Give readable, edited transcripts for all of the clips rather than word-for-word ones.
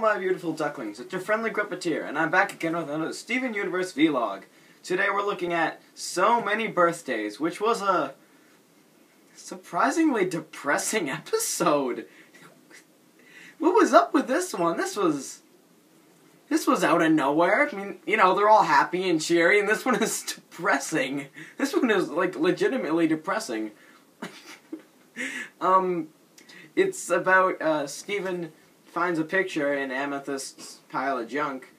my beautiful ducklings, it's your friendly Grippeteer, and I'm back again with another Steven Universe Vlog. Today we're looking at So Many Birthdays, which was a surprisingly depressing episode. What was up with this one? This was out of nowhere. I mean, you know, they're all happy and cheery, and this one is depressing. This one is, like, legitimately depressing. It's about, Steven finds a picture in Amethyst's pile of junk.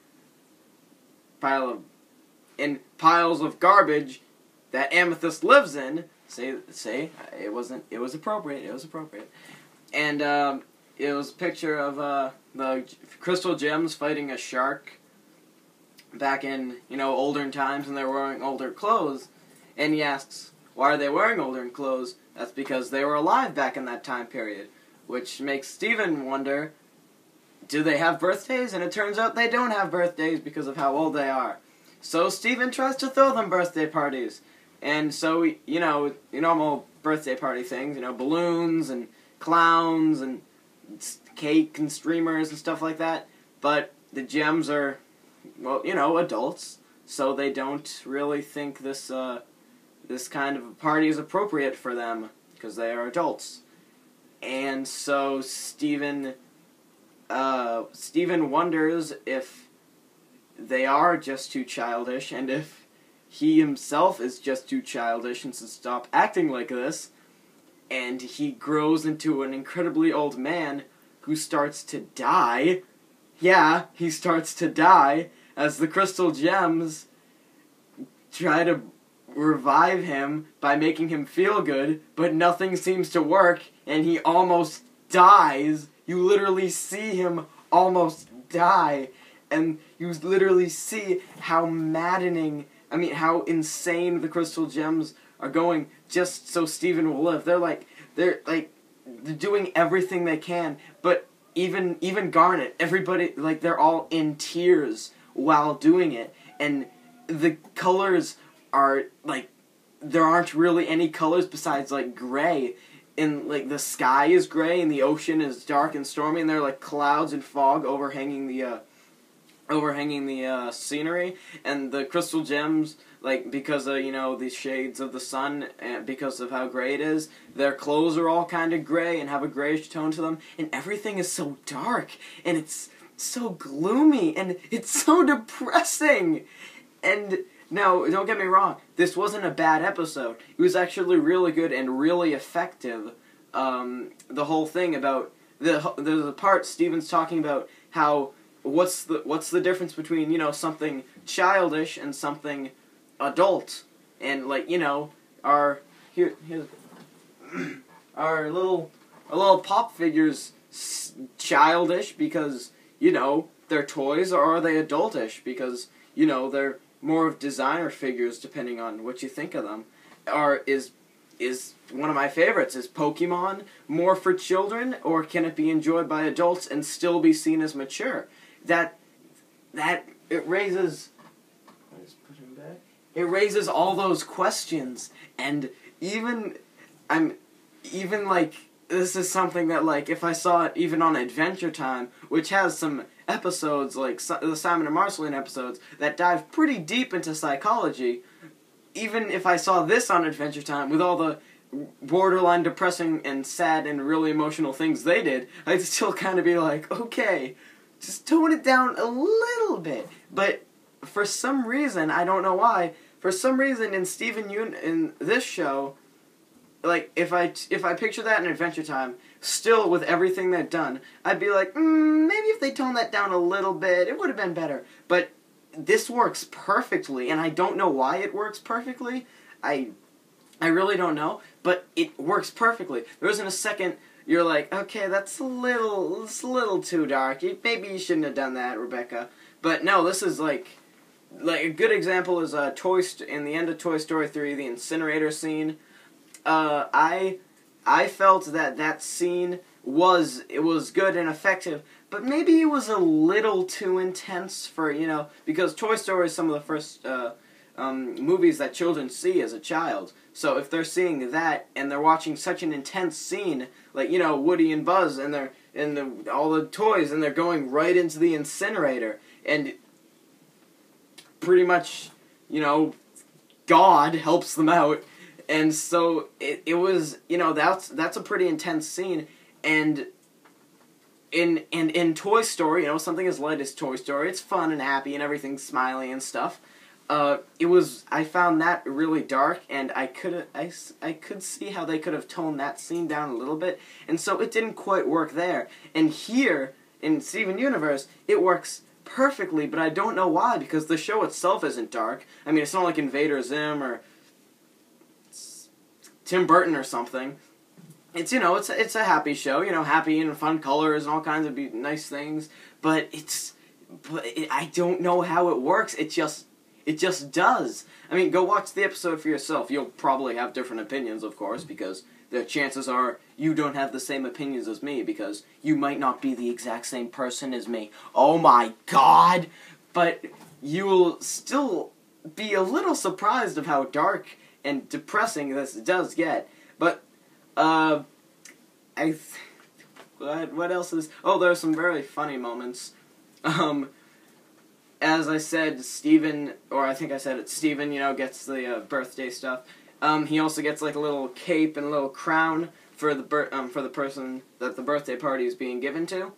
In piles of garbage that Amethyst lives in. Say, it was appropriate. And, it was a picture of, the crystal gems fighting a shark back in, you know, olden times, and they were wearing older clothes. And he asks, why are they wearing older clothes? That's because they were alive back in that time period. Which makes Steven wonder, do they have birthdays? And it turns out they don't have birthdays because of how old they are. So Steven tries to throw them birthday parties. And so, you know, your normal birthday party things, you know, balloons and clowns and cake and streamers and stuff like that. But the gems are, well, you know, adults. So they don't really think this kind of a party is appropriate for them because they are adults. And so Steven wonders if they are just too childish, and if he himself is just too childish and should stop acting like this, and he grows into an incredibly old man who starts to die. Yeah, he starts to die as the crystal gems try to revive him by making him feel good, but nothing seems to work, and he almost dies. You literally see him almost die, and you literally see how maddening, how insane the crystal gems are going just so Steven will live. They're doing everything they can, but even Garnet, everybody, they're all in tears while doing it, and the colors are, there aren't really any colors besides, gray. And, the sky is gray, and the ocean is dark and stormy, and there are, clouds and fog overhanging the scenery, and the crystal gems, because of, the shades of the sun, and because of how gray it is, their clothes are all kind of gray and have a grayish tone to them, and everything is so dark, and it's so gloomy, and it's so depressing, and now, don't get me wrong, this wasn't a bad episode. It was actually really good and really effective. The whole thing about, there's a part Steven's talking about how, what's the difference between, something childish and something adult. And, our little pop figures childish because, they're toys, or are they adultish because, they're more of designer figures, depending on what you think of them. Is one of my favorites. Is Pokemon more for children, or can it be enjoyed by adults and still be seen as mature? It raises all those questions, and this is something that, if I saw it even on Adventure Time, which has some episodes, the Simon and Marceline episodes, that dive pretty deep into psychology, even if I saw this on Adventure Time, with all the borderline depressing and sad and really emotional things they did, I'd still kind of be like, okay, just tone it down a little bit. But for some reason, I don't know why, for some reason in this show, if I picture that in Adventure Time, still with everything they've done, I'd be like, maybe if they toned that down a little bit, it would have been better. But this works perfectly, and I don't know why it works perfectly. I really don't know, but it works perfectly. There isn't a second you're like, okay, that's a little too dark. Maybe you shouldn't have done that, Rebecca. But no, this is a good example is in the end of Toy Story 3, the incinerator scene. I felt that scene was good and effective, but maybe it was a little too intense for, because Toy Story is some of the first movies that children see as a child. So if they're seeing that and they're watching such an intense scene, like, you know, Woody and Buzz and all the toys, and they're going right into the incinerator, and pretty much, you know, God helps them out, and so it was, you know, that's a pretty intense scene. And in Toy Story, you know, something as light as Toy Story, it's fun and happy and everything's smiley and stuff. I found that really dark, and I could see how they could have toned that scene down a little bit, and so it didn't quite work there. And here, in Steven Universe, it works perfectly, but I don't know why, because the show itself isn't dark. I mean, it's not like Invader Zim or Tim Burton or something. It's, you know, it's a happy show, you know, happy and fun colors and all kinds of nice things, but I don't know how it works. It just does. I mean, go watch the episode for yourself. You'll probably have different opinions, of course, because the chances are you don't have the same opinions as me, because you might not be the exact same person as me. Oh my God! But you'll still be a little surprised of how dark and depressing this does get. But, what else is... Oh, there are some very funny moments. As I said, Steven, you know, gets the birthday stuff. He also gets like a little cape and a little crown for the person that the birthday party is being given to,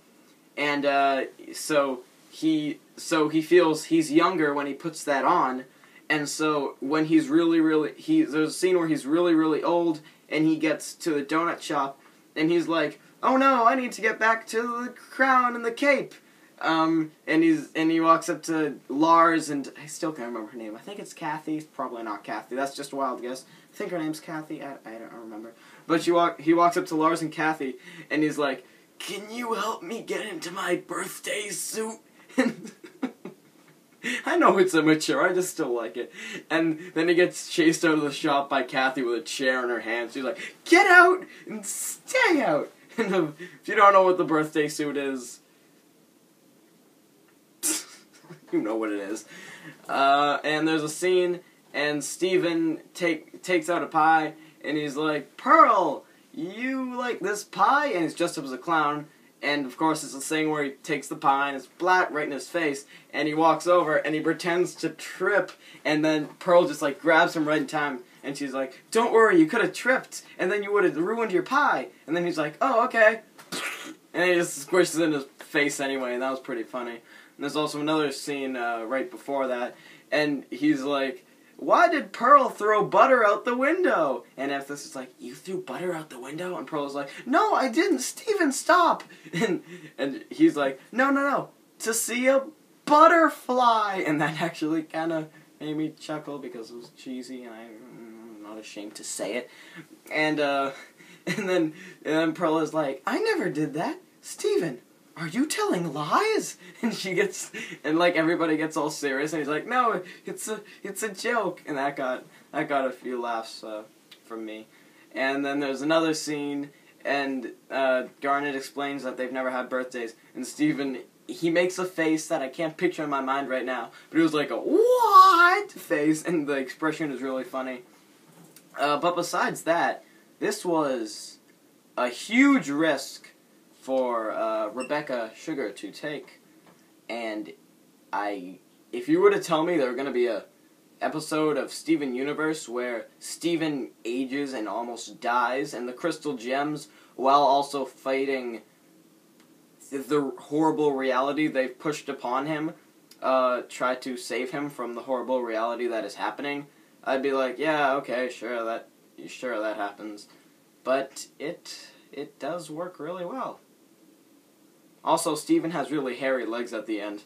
and so he feels he's younger when he puts that on, and so when he's there's a scene where he's really old, and he gets to the donut shop, and he's like, oh no, I need to get back to the crown and the cape. And he walks up to Lars, and I still can't remember her name. I think it's Kathy. Probably not Kathy. That's just a wild guess. I think her name's Kathy. I don't remember. But he walks up to Lars and Kathy, and he's like, "Can you help me get into my birthday suit?" I know it's immature, I just still like it. And then he gets chased out of the shop by Kathy with a chair in her hand. She's like, "Get out and stay out!" And if you don't know what the birthday suit is, you know what it is. And there's a scene, and Steven takes out a pie, and he's like, "Pearl, you like this pie?" And he's dressed up as a clown, and of course it's a thing where he takes the pie, and it's flat right in his face, and he walks over, and he pretends to trip, and then Pearl just like grabs him right in time, and she's like, "Don't worry, you could have tripped, and then you would have ruined your pie." And then he's like, "Oh, okay." And he just squishes it in his face anyway, and that was pretty funny. And there's also another scene right before that, and he's like, "Why did Pearl throw butter out the window?" And Amethyst is like, "You threw butter out the window?" And Pearl's like, "No, I didn't, Steven, stop!" And he's like, No, to see a butterfly!" And that actually kind of made me chuckle because it was cheesy, and I'm not ashamed to say it. And then Pearl is like, "I never did that. Steven, are you telling lies?" And like everybody gets all serious, and he's like, "No, it's a joke." And that got a few laughs from me. And then there's another scene, and Garnet explains that they've never had birthdays, and Steven, he makes a face that I can't picture in my mind right now, but it was like a "what?" face, and the expression is really funny. But besides that, this was a huge risk for Rebecca Sugar to take, and if you were to tell me there were going to be a episode of Steven Universe where Steven ages and almost dies, and the crystal gems, while also fighting the horrible reality they've pushed upon him, try to save him from the horrible reality that is happening, I'd be like, yeah, okay, sure that happens. But it does work really well. Also, Steven has really hairy legs at the end.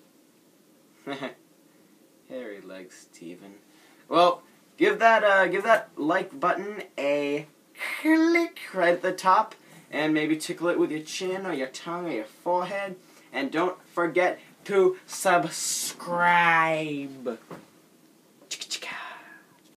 Hairy legs, Steven. Well, give that like button a click right at the top, and maybe tickle it with your chin or your tongue or your forehead. And don't forget to subscribe.